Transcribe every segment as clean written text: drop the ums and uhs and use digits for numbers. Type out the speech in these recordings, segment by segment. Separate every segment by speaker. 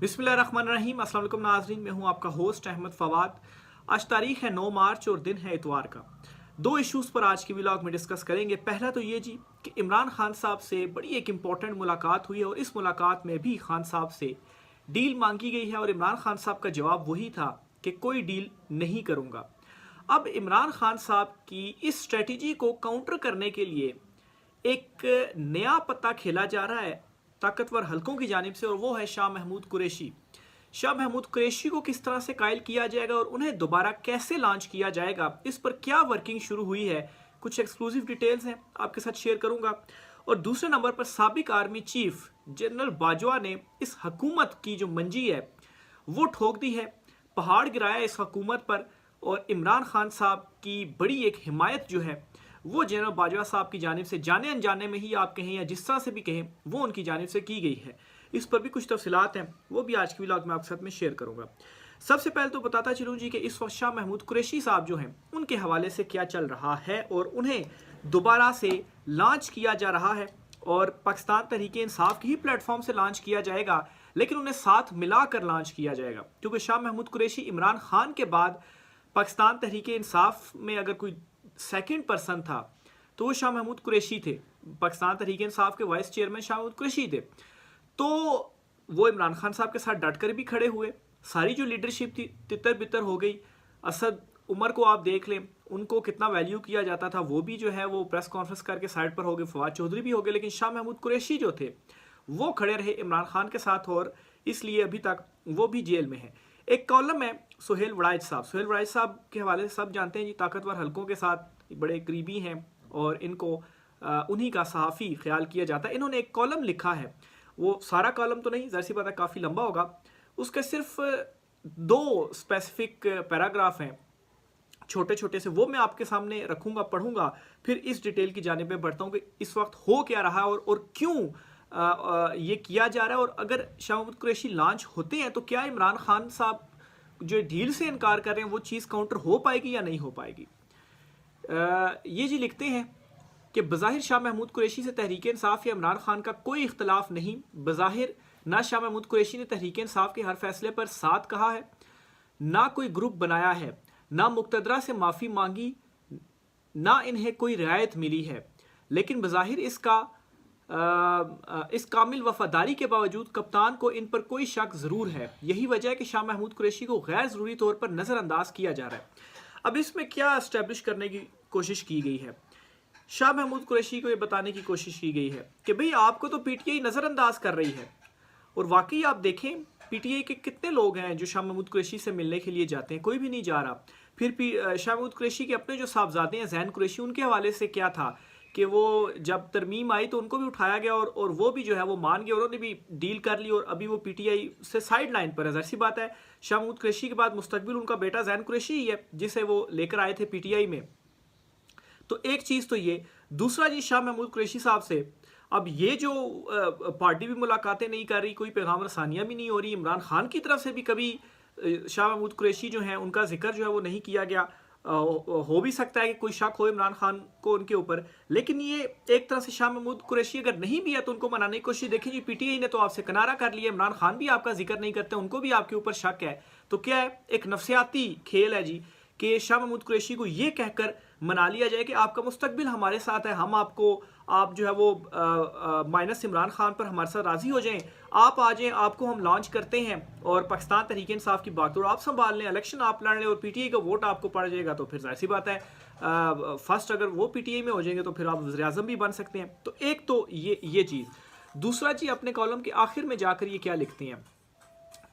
Speaker 1: बिस्मिल्लाहिर्रहमानिर्रहीम। अस्सलाम वालेकुम नाज़रीन, मैं हूं आपका होस्ट अहमद फवाद। आज तारीख है 9 मार्च और दिन है इतवार का। दो इश्यूज़ पर आज की व्लॉग में डिस्कस करेंगे। पहला तो ये जी कि इमरान खान साहब से बड़ी एक इम्पॉर्टेंट मुलाकात हुई है और इस मुलाकात में भी खान साहब से डील मांगी गई है और इमरान खान साहब का जवाब वही था कि कोई डील नहीं करूँगा। अब इमरान खान साहब की इस स्ट्रेटजी को काउंटर करने के लिए एक नया पत्ता खेला जा रहा है ताकतवर हलकों की जानिब से, और वो है शाह महमूद कुरैशी। शाह महमूद कुरैशी को किस तरह से कायल किया जाएगा और उन्हें दोबारा कैसे लॉन्च किया जाएगा, इस पर क्या वर्किंग शुरू हुई है, कुछ एक्सक्लूसिव डिटेल्स हैं आपके साथ शेयर करूंगा। और दूसरे नंबर पर साबिक आर्मी चीफ जनरल बाजवा ने इस हकूमत की जो मंजी है वो ठोक दी है, पहाड़ गिराया इस हकूमत पर, और इमरान खान साहब की बड़ी एक हिमायत जो है वो जनरल बाजवा साहब की जानिब से जाने अनजाने में ही आप कहें या जिस तरह से भी कहें वो उनकी जानिब से की गई है। इस पर भी कुछ तफसीलात हैं, वो भी आज की व्लॉग में आपके साथ में शेयर करूंगा। सबसे पहले तो बताता चलूँ जी कि इस वक्त शाह महमूद कुरैशी साहब जो हैं उनके हवाले से क्या चल रहा है और उन्हें दोबारा से लॉन्च किया जा रहा है और पाकिस्तान तहरीक इंसाफ के ही प्लेटफॉर्म से लॉन्च किया जाएगा, लेकिन उन्हें साथ मिलाकर लॉन्च किया जाएगा क्योंकि शाह महमूद कुरैशी इमरान खान के बाद पाकिस्तान तहरीक इंसाफ में अगर कोई सेकंड पर्सन था तो वो शाह महमूद कुरैशी थे। पाकिस्तान तहरीक इंसाफ के वाइस चेयरमैन शाह महमूद कुरैशी थे, तो वो इमरान खान साहब के साथ डट कर भी खड़े हुए। सारी जो लीडरशिप थी तितर बितर हो गई। असद उमर को आप देख लें, उनको कितना वैल्यू किया जाता था, वो भी जो है वो प्रेस कॉन्फ्रेंस करके साइड पर हो गए। फवाद चौधरी भी हो गए, लेकिन शाह महमूद कुरैशी जो थे वो खड़े रहे इमरान खान के साथ और इसलिए अभी तक वो भी जेल में है। एक कॉलम है सुहेल वड़ाइच साहब के हवाले से सब जानते हैं जी, ताकतवर हलकों के साथ बड़े करीबी हैं और इनको उन्हीं का सहाफ़ी ख्याल किया जाता है। इन्होंने एक कॉलम लिखा है, वो सारा कॉलम तो नहीं, ज़ाहिर सी बात है काफ़ी लंबा होगा, उसके सिर्फ 2 स्पेसिफिक पैराग्राफ हैं छोटे छोटे से, वो मैं आपके सामने रखूँगा, पढ़ूँगा, फिर इस डिटेल की जानिब में बढ़ता हूँ कि इस वक्त हो क्या रहा है और क्यों ये किया जा रहा है। और अगर शाह महमूद कुरैशी लॉन्च होते हैं तो क्या इमरान खान साहब जो डील से इनकार कर रहे हैं वो चीज़ काउंटर हो पाएगी या नहीं हो पाएगी। ये जी लिखते हैं कि बज़ाहिर शाह महमूद कुरैशी से तहरीक इंसाफ या इमरान खान का कोई इख्तलाफ नहीं। बज़ाहिर ना शाह महमूद कुरैशी ने तहरीक इंसाफ के हर फैसले पर साथ कहा है, ना कोई ग्रुप बनाया है, ना मुक़तदरा से माफ़ी मांगी, ना इन्हें कोई रियायत मिली है, लेकिन बज़ाहिर इस कामिल वफादारी के बावजूद कप्तान को इन पर कोई शक ज़रूर है। यही वजह है कि शाह महमूद कुरैशी को गैर ज़रूरी तौर पर नज़रअंदाज किया जा रहा है। अब इसमें क्या इस्टेब्लिश करने की कोशिश की गई है, शाह महमूद कुरैशी को ये बताने की कोशिश की गई है कि भाई आपको तो पीटीआई नज़रअंदाज कर रही है। और वाकई आप देखें पीटीआई के कितने लोग हैं जो शाह महमूद कुरैशी से मिलने के लिए जाते हैं, कोई भी नहीं जा रहा। फिर शाह महमूद कुरैशी के अपने जो साहबजादे हैं जैन कुरैशी, उनके हवाले से क्या था कि वो जब तरमीम आई तो उनको भी उठाया गया और वो भी जो है वो मान गए, उन्होंने भी डील कर ली और अभी वो पीटीआई से साइड लाइन पर है। ज़ाहिर सी बात है शाह महमूद कुरैशी के बाद मुस्तकबिल उनका बेटा जैन कुरैशी ही है जिसे वो लेकर आए थे पीटीआई में। तो एक चीज़ तो ये, दूसरा जी शाह महमूद कुरैशी साहब से अब ये जो पार्टी भी मुलाकातें नहीं कर रही, कोई पैगाम रसानियाँ भी नहीं हो रही, इमरान खान की तरफ से भी कभी शाह महमूद कुरैशी जो हैं उनका जिक्र जो है वो नहीं किया गया। हो भी सकता है कि कोई शक हो इमरान खान को उनके ऊपर, लेकिन ये एक तरह से शाह महमूद कुरैशी अगर नहीं भी है तो उनको मनाने की कोशिश। देखिए जी पीटीआई ने तो आपसे किनारा कर लिया, इमरान खान भी आपका जिक्र नहीं करते, उनको भी आपके ऊपर शक है। तो क्या है, एक नफसियाती खेल है जी कि शाह महमूद कुरैशी को ये कहकर मना लिया जाए कि आपका मुस्तकबिल हमारे साथ है, हम आपको आप जो है वो माइनस इमरान खान पर हमारे साथ राज़ी हो जाएं, आप आ जाएं, आपको हम लॉन्च करते हैं और पाकिस्तान तहरीक इंसाफ की बात और आप संभाल लें, इलेक्शन आप लड़ लें और पीटीआई का वोट आपको पड़ जाएगा। तो फिर जाहिर सी बात है फर्स्ट अगर वो पीटीआई में हो जाएंगे तो फिर आप वज़ीर-ए-आज़म भी बन सकते हैं। तो एक तो ये चीज़। दूसरा जी अपने कॉलम के आखिर में जाकर ये क्या लिखते हैं,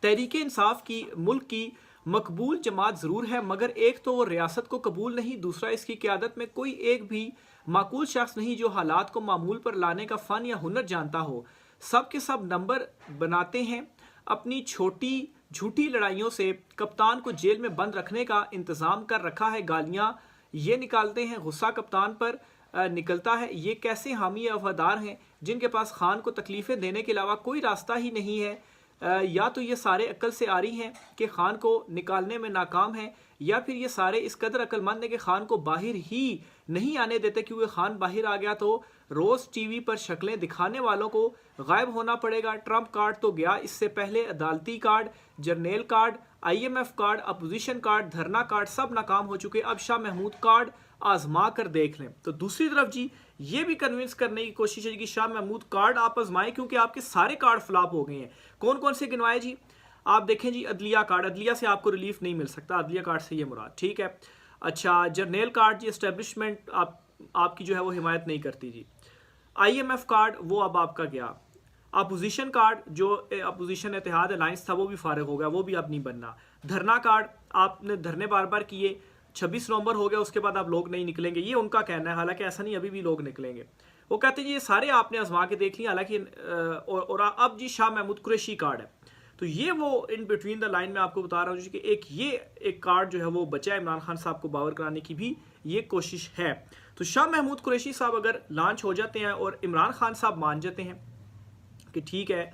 Speaker 1: तहरीक इंसाफ की मुल्क की मकबूल जमात ज़रूर है, मगर एक तो वो रियासत को कबूल नहीं, दूसरा इसकी क़यादत में कोई एक भी माकूल शख्स नहीं जो हालात को मामूल पर लाने का फ़न या हुनर जानता हो। सब के सब नंबर बनाते हैं, अपनी छोटी झूठी लड़ाइयों से कप्तान को जेल में बंद रखने का इंतज़ाम कर रखा है। गालियाँ ये निकालते हैं, गुस्सा कप्तान पर निकलता है। ये कैसे हामी वफादार हैं जिनके पास खान को तकलीफ़ें देने के अलावा कोई रास्ता ही नहीं है। या तो ये सारे अक्ल से आ रही हैं कि खान को निकालने में नाकाम हैं, या फिर ये सारे इस कदर अक्लमंद हैं कि खान को बाहर ही नहीं आने देते, क्योंकि खान बाहर आ गया तो रोज टीवी पर शक्लें दिखाने वालों को गायब होना पड़ेगा। ट्रंप कार्ड तो गया, इससे पहले अदालती card, Jarnail card, IMF card, opposition card, धरना कार्ड सब नाकाम हो चुके। अब शाह महमूद कार्ड आजमा कर देख लें। तो दूसरी तरफ जी ये भी कन्विंस करने की कोशिश है कि शाह महमूद कार्ड आप आजमाएं, क्योंकि आपके सारे कार्ड फ्लॉप हो गए हैं। कौन कौन से गिनवाए जी? आप देखें जी, अदलिया कार्ड, अदलिया से आपको रिलीफ नहीं मिल सकता, अदलिया कार्ड से ये मुराद, ठीक है। अच्छा, जर्नैल कार्ड जी, एस्टेब्लिशमेंट आपकी जो है वो हिमायत नहीं करती जी। IMF कार्ड वो अब आपका गया। अपोजिशन कार्ड जो अपोजिशन इत्तेहाद अलायंस था वो भी फारिग हो गया, वो भी अब नहीं बनना। धरना कार्ड आपने धरने बार बार किए, 26 नवंबर हो गया, उसके बाद आप लोग नहीं निकलेंगे, ये उनका कहना है। हालांकि ऐसा नहीं, अभी भी लोग निकलेंगे। वो कहते हैं जी ये सारे आपने आजमा के देख लिए, हालांकि और अब जी शाह महमूद कुरैशी कार्ड है। तो ये वो इन बिटवीन द लाइन में आपको बता रहा हूँ कि एक कार्ड जो है वो बचा है। इमरान खान साहब को बावर कराने की भी ये कोशिश है। तो शाह महमूद कुरैशी साहब अगर लॉन्च हो जाते हैं और इमरान खान साहब मान जाते हैं कि ठीक है,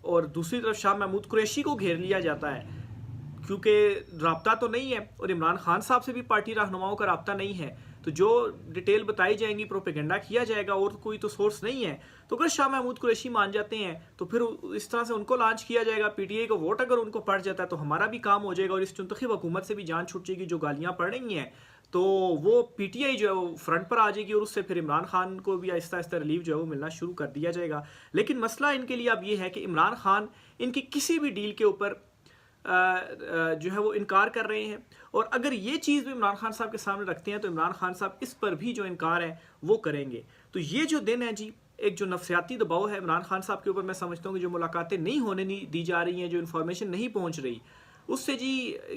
Speaker 1: और दूसरी तरफ शाह महमूद कुरैशी को घेर लिया जाता है, क्योंकि राब्ता तो नहीं है और इमरान खान साहब से भी पार्टी रहनुमाओं का राब्ता नहीं है, तो जो डिटेल बताई जाएंगी प्रोपेगेंडा किया जाएगा, और कोई तो सोर्स नहीं है। तो अगर शाह महमूद कुरैशी मान जाते हैं तो फिर इस तरह से उनको लॉन्च किया जाएगा। PTI को वोट अगर उनको पड़ जाता है तो हमारा भी काम हो जाएगा और इस मुंतखब हुकूमत से भी जान छूट जाएगी। जो गालियाँ पड़ रही हैं तो वो PTI जो है वो फ्रंट पर आ जाएगी और उससे फिर इमरान खान को भी आहिस्ता आहिस्ता रिलीफ जो है वो मिलना शुरू कर दिया जाएगा। लेकिन मसला इनके लिए अब ये है कि इमरान खान इनकी किसी भी डील के ऊपर जो है वो इनकार कर रहे हैं, और अगर ये चीज़ भी इमरान खान साहब के सामने रखते हैं तो इमरान खान साहब इस पर भी जो इनकार है वो करेंगे। तो ये जो दिन है जी, एक जो नफसियाती दबाव है इमरान खान साहब के ऊपर, मैं समझता हूँ कि जो मुलाकातें नहीं होने दी जा रही हैं, जो इन्फॉर्मेशन नहीं पहुँच रही, उससे जी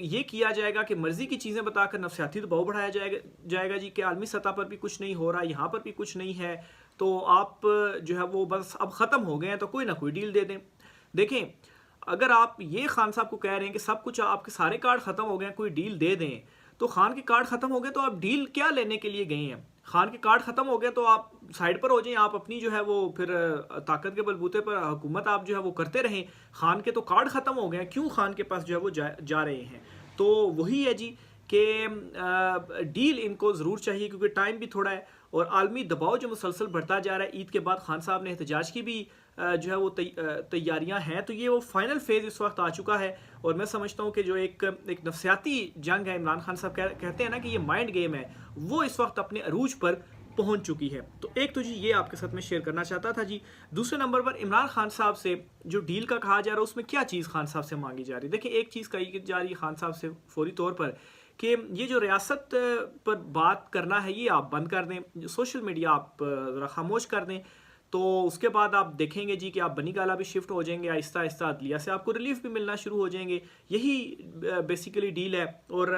Speaker 1: ये किया जाएगा कि मर्जी की चीज़ें बताकर नफसियाती दबाव बढ़ाया जाएगा जी कि आलमी सतह पर भी कुछ नहीं हो रहा, यहाँ पर भी कुछ नहीं है, तो आप जो है वो बस अब ख़त्म हो गए हैं तो कोई ना कोई डील दे दें। देखें, अगर आप ये खान साहब को कह रहे हैं कि सब कुछ आपके सारे कार्ड ख़त्म हो गए हैं, कोई डील दे दें, तो खान के कार्ड ख़त्म हो गए तो आप डील क्या लेने के लिए गए हैं? खान के कार्ड ख़त्म हो गए तो आप साइड पर हो जाएं, आप अपनी जो है वो फिर ताकत के बलबूते पर हुकूमत आप जो है वो करते रहें। खान के तो कार्ड ख़त्म हो गए हैं, क्यों खान के पास जो है वो जा रहे हैं? तो वही है जी कि डील इनको ज़रूर चाहिए, क्योंकि टाइम भी थोड़ा है और आलमी दबाव जो मुसलसल बढ़ता जा रहा है। ईद के बाद खान साहब ने एहतजाज की भी जो है वो तैयारियां हैं, तो ये वो फाइनल फेज़ इस वक्त आ चुका है। और मैं समझता हूँ कि जो एक नफसियाती जंग है, इमरान खान साहब कहते हैं ना कि ये माइंड गेम है, वो इस वक्त अपने अरूज पर पहुंच चुकी है। तो एक तो जी ये आपके साथ में शेयर करना चाहता था जी। दूसरे नंबर पर इमरान खान साहब से जो डील का कहा जा रहा है, उसमें क्या चीज़ खान साहब से मांगी जा रही है? देखिए, एक चीज़ कही जा रही है खान साहब से फौरी तौर पर कि ये जो रियासत पर बात करना है ये आप बंद कर दें, सोशल मीडिया आप ज़रा खामोश कर दें, तो उसके बाद आप देखेंगे जी कि आप बनी गाला भी शिफ्ट हो जाएंगे, आहिस्ता आहिस्ता अदलिया से आपको रिलीफ भी मिलना शुरू हो जाएंगे। यही बेसिकली डील है। और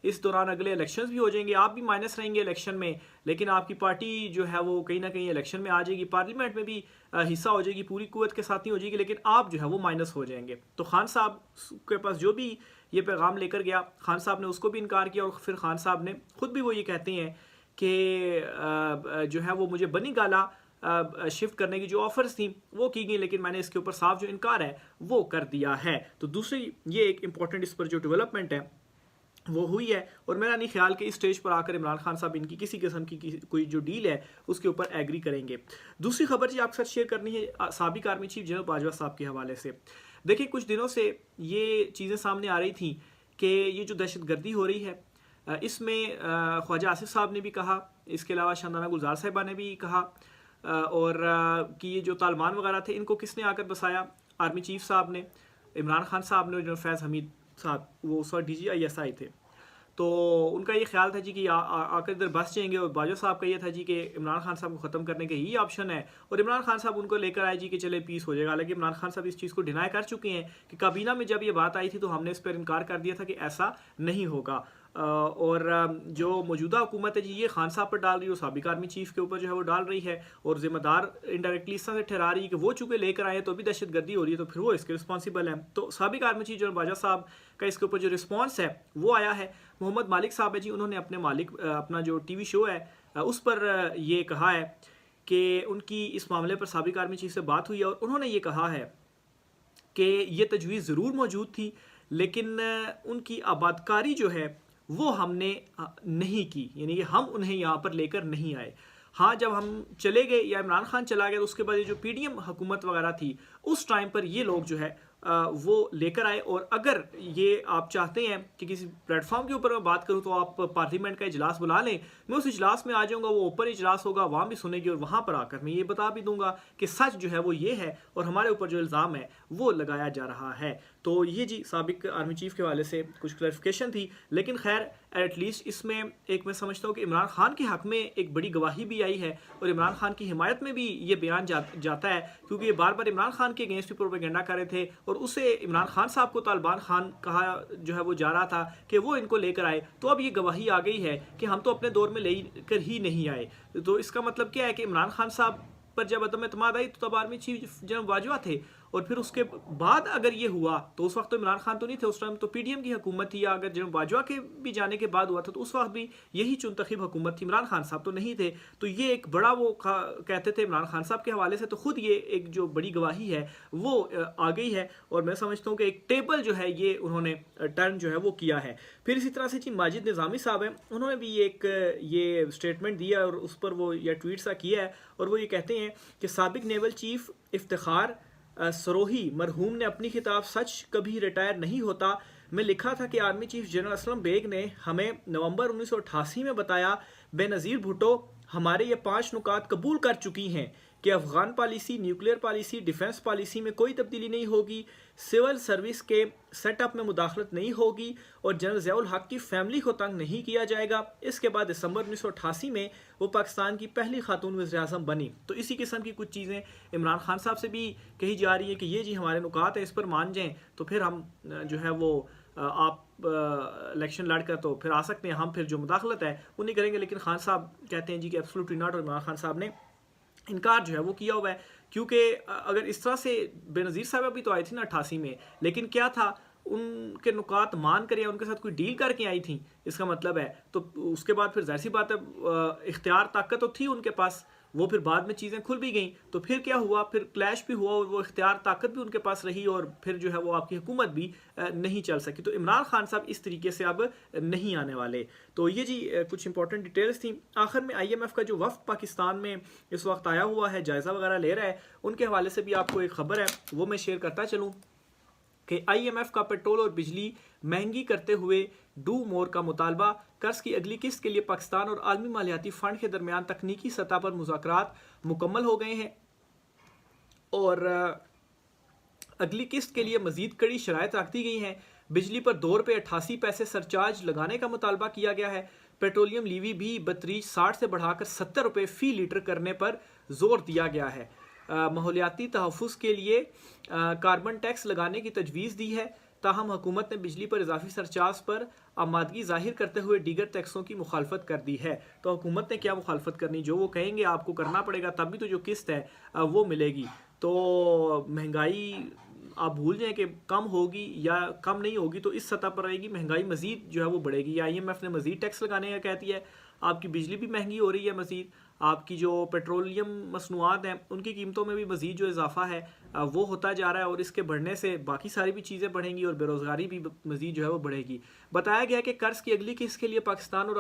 Speaker 1: इस दौरान अगले इलेक्शंस भी हो जाएंगे, आप भी माइनस रहेंगे इलेक्शन में, लेकिन आपकी पार्टी जो है वो कहीं ना कहीं इलेक्शन में आ जाएगी, पार्लियामेंट में भी हिस्सा हो जाएगी, पूरी कुव्वत के साथ नहीं हो जाएगी, लेकिन आप जो है वो माइनस हो जाएंगे। तो खान साहब के पास जो भी ये पैगाम लेकर गया, खान साहब ने उसको भी इनकार किया, और फिर खान साहब ने खुद भी वो ये कहते हैं कि जो है वो मुझे बनी गाला शिफ्ट करने की जो ऑफर्स थी वो की गई, लेकिन मैंने इसके ऊपर साफ जो इनकार है वो कर दिया है। तो दूसरी ये एक इंपॉर्टेंट इस पर जो डेवलपमेंट है वो हुई है, और मेरा नहीं ख्याल कि इस स्टेज पर आकर इमरान खान साहब इनकी किसी किस्म की कोई जो डील है उसके ऊपर एग्री करेंगे। दूसरी खबर जी आपके साथ शेयर करनी है साबिक आर्मी चीफ जनरल बाजवा साहब के हवाले से। देखिए, कुछ दिनों से ये चीज़ें सामने आ रही थी कि ये जो दहशतगर्दी हो रही है इसमें ख्वाजा आसिफ साहब ने भी कहा, इसके अलावा शांदाना गुलजार साहिबा ने भी कहा, और कि ये जो तालिबान वगैरह थे इनको किसने आकर बसाया? आर्मी चीफ साहब ने, इमरान खान साहब ने, जो फैज़ हमीद साहब वो उस वक्त DGISI थे, तो उनका ये ख्याल था जी कि आकर इधर बस जाएंगे, और बाजवा साहब का ये था जी कि इमरान खान साहब को ख़त्म करने का यही ऑप्शन है, और इमरान खान साहब उनको लेकर आए जी कि चले पीस हो जाएगा। हालांकि इमरान खान साहब इस चीज़ को डिनाई कर चुके हैं कि काबीना में जब ये बात आई थी तो हमने इस पर इनकार कर दिया था कि ऐसा नहीं होगा। और जो मौजूदा हुकूमत है जी ये खान साहब पर डाल रही है, साबिक आर्मी चीफ के ऊपर जो है वो डाल रही है, और जिम्मेदार इनडायरेक्टली इस तरह से ठहरा रही है कि वो चूँकि लेकर आए तो भी दहशतगर्दी हो रही है, तो फिर वो इसके रिस्पॉन्सिबल हैं। तो साबिक आर्मी चीफ जनरल बाजवा साहब का इसके ऊपर जो रिस्पॉन्स है वो आया है। मोहम्मद मालिक साहब है जी, उन्होंने अपना जो TV शो है उस पर ये कहा है कि उनकी इस मामले पर साबिक आर्मी चीफ से बात हुई है, और उन्होंने ये कहा है कि ये तजवीज़ ज़रूर मौजूद थी, लेकिन उनकी आबादकारी जो है वो हमने नहीं की, यानी कि हम उन्हें यहाँ पर लेकर नहीं आए। हाँ, जब हम चले गए या इमरान खान चला गया तो उसके बाद ये जो पीडीएम हुकूमत वगैरह थी उस टाइम पर ये लोग जो है वो लेकर आए। और अगर ये आप चाहते हैं कि किसी प्लेटफॉर्म के ऊपर मैं बात करूं तो आप पार्लियामेंट का इजलास बुला लें, मैं उस इजलास में आ जाऊंगा, वो ओपन इजलास होगा, वहाँ भी सुनेगी और वहाँ पर आकर मैं ये बता भी दूंगा कि सच जो है वो ये है और हमारे ऊपर जो इल्ज़ाम है वो लगाया जा रहा है। तो ये जी साबिक आर्मी चीफ के हवाले से कुछ क्लैरिफिकेशन थी, लेकिन खैर एटलीस्ट इसमें एक मैं समझता हूँ कि इमरान खान के हक़ में एक बड़ी गवाही भी आई है और इमरान खान की हिमायत में भी ये बयान जाता है, क्योंकि ये बार बार इमरान खान के अगेंस्ट भी प्रोपेगेंडा कर रहे थे और उससे इमरान खान साहब को तालिबान खान कहा जो है वो जा रहा था कि वो इनको लेकर आए। तो अब ये गवाही आ गई है कि हम तो अपने दौर में लेकर ही नहीं आए। तो इसका मतलब क्या है कि इमरान खान साहब पर जब अदम एतमाद आई तो तब आर्मी चीफ जनरल बाजवा थे, और फिर उसके बाद अगर ये हुआ तो उस वक्त तो इमरान खान तो नहीं थे, उस टाइम तो पीडीएम की हुकूमत थी, या अगर जनरल बाजवा के भी जाने के बाद हुआ था तो उस वक्त भी यही चुनतखीब हुकूमत थी, इमरान खान साहब तो नहीं थे। तो ये एक बड़ा वो कहते थे इमरान खान साहब के हवाले से, तो खुद ये एक जो बड़ी गवाही है वो आ गई है और मैं समझता हूँ कि एक टेबल जो है ये उन्होंने टर्न जो है वो किया है। फिर इसी तरह से जी माजिद निज़ामी साहब हैं, उन्होंने भी एक ये स्टेटमेंट दिया और उस पर वो या ट्वीट सा किया है और वो ये कहते हैं कि साबिक नेवल चीफ इफ्तिखार सरोही मरहूम ने अपनी खिताब सच कभी रिटायर नहीं होता में लिखा था कि army chief general Aslam Beg ने हमें नवंबर 1988 में बताया, बेनज़ीर भुट्टो हमारे ये 5 नुकात कबूल कर चुकी हैं कि Afghan policy, nuclear policy, defence policy में कोई तब्दीली नहीं होगी, सिविल सर्विस के सेटअप में मुदाखलत नहीं होगी और जनरल ज़ियाउल हक की फैमिली को तंग नहीं किया जाएगा। इसके बाद दिसंबर 1988 में वो पाकिस्तान की पहली खातून वज़ीर-ए-आज़म बनी। तो इसी किस्म की कुछ चीज़ें इमरान खान साहब से भी कही जा रही है कि ये जी हमारे नुकात है, इस पर मान जाएँ तो फिर हम जो है वो आप इलेक्शन लड़कर तो फिर आ सकते हैं, हम फिर जो मुदाखलत है वो नहीं करेंगे। लेकिन खान साहब कहते हैं जी कि एब्सोल्युटली नॉट, और इमरान खान साहब ने इनकार जो है वो किया हुआ है, क्योंकि अगर इस तरह से बेनज़ीर साहब भी तो आई थी ना 88 में, लेकिन क्या था उनके नुकात मान कर या उनके साथ कोई डील करके आई थी, इसका मतलब है। तो उसके बाद फिर ज़ाहिर सी बात है इख्तियार ताकत तो थी उनके पास, वो फिर बाद में चीज़ें खुल भी गई तो फिर क्या हुआ, फिर क्लैश भी हुआ और वो इख्तियार ताकत भी उनके पास रही और फिर जो है वो आपकी हुकूमत भी नहीं चल सकी। तो इमरान खान साहब इस तरीके से अब नहीं आने वाले। तो ये जी कुछ इंपॉर्टेंट डिटेल्स थी। आखिर में IMF का जो वफ्द पाकिस्तान में इस वक्त आया हुआ है, जायज़ा वगैरह ले रहा है, उनके हवाले से भी आपको एक ख़बर है वो मैं शेयर करता चलूँ कि IMF का पेट्रोल और बिजली महंगी करते हुए डू मोर का मुतालबा, कर्ज की अगली किस्त के लिए पाकिस्तान और आलमी मालियाती फ़ंड के दरमियान तकनीकी सतह पर मुज़ाकरात मुकम्मल हो गए हैं और अगली किस्त के लिए मज़ीद कड़ी शराइत रख दी गई हैं। बिजली पर ₹2.88 सरचार्ज लगाने का मुतालबा किया गया है। पेट्रोलियम लीवी भी बतरीज 60 से बढ़ाकर ₹70 फ़ी लीटर करने पर जोर दिया गया है। माहौलियाती तहफ़्फ़ुज़ के लिए कार्बन टैक्स लगाने की तजवीज़ दी है, ताहम हुकूमत ने बिजली पर इजाफी सरचार्ज पर आमादगी जाहिर करते हुए दीगर टैक्सों की मुखालफत कर दी है। तो हुकूमत ने क्या मुखालफत करनी, जो वो कहेंगे आपको करना पड़ेगा, तब भी तो जो किस्त है वो मिलेगी। तो महंगाई आप भूल जाएं कि कम होगी या कम नहीं होगी, तो इस सतह पर रहेगी, महंगाई मज़ीद जो है वो बढ़ेगी। IMF ने मज़ीद टैक्स लगाने का कहती है, आपकी बिजली भी महंगी हो रही है, मज़ीद आपकी जो पेट्रोलियम मसनूआत हैं उनकी कीमतों में भी मज़ीद जो इजाफा है वो होता जा रहा है और इसके बढ़ने से बाकी सारी भी चीज़ें बढ़ेंगी और बेरोज़गारी भी मज़ीद जो है वो बढ़ेगी। बताया गया कि कर्ज़ की अगली किस्त के लिए पाकिस्तान और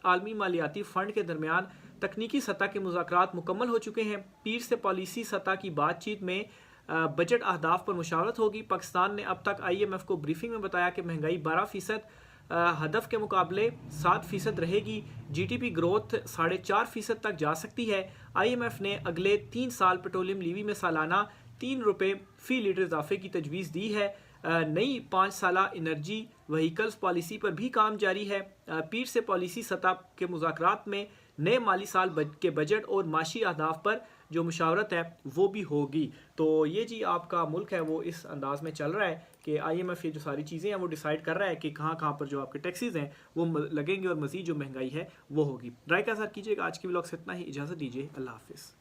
Speaker 1: आलमी मालियाती फ़ंड के दरमियान तकनीकी सतह के मुज़ाकरात मुकम्मल हो चुके हैं। पीर से पॉलिसी सतह की बातचीत में बजट अहदाफ पर मुशावरत होगी। पाकिस्तान ने अब तक IMF को ब्रीफिंग में बताया कि महंगाई 12% हदफ के मुकाबले 7% रहेगी। GDP ग्रोथ 4.5% तक जा सकती है। IMF ने अगले 3 साल पेट्रोलियम लीवी में सालाना ₹3 फ़ी लीटर इजाफे की तजवीज़ दी है। नई 5 साला एनर्जी व्हीकल्स पॉलिसी पर भी काम जारी है। पीर से पॉलिसी सतह के मुज़ाकरात में नए माली साल के बजट और माशी अहदाफ पर जो मुशावरत है वो भी होगी। तो ये जी आपका मुल्क है वो इस अंदाज में चल रहा है कि IMF ये जो सारी चीज़ें हैं वो डिसाइड कर रहा है कि कहाँ कहाँ पर जो आपके टैक्सेस हैं वो लगेंगे और मज़ीद जो महंगाई है वो होगी। राय का साथ कीजिएगा। आज की व्लॉग से इतना ही, इजाज़त दीजिए, अल्लाह हाफिज़।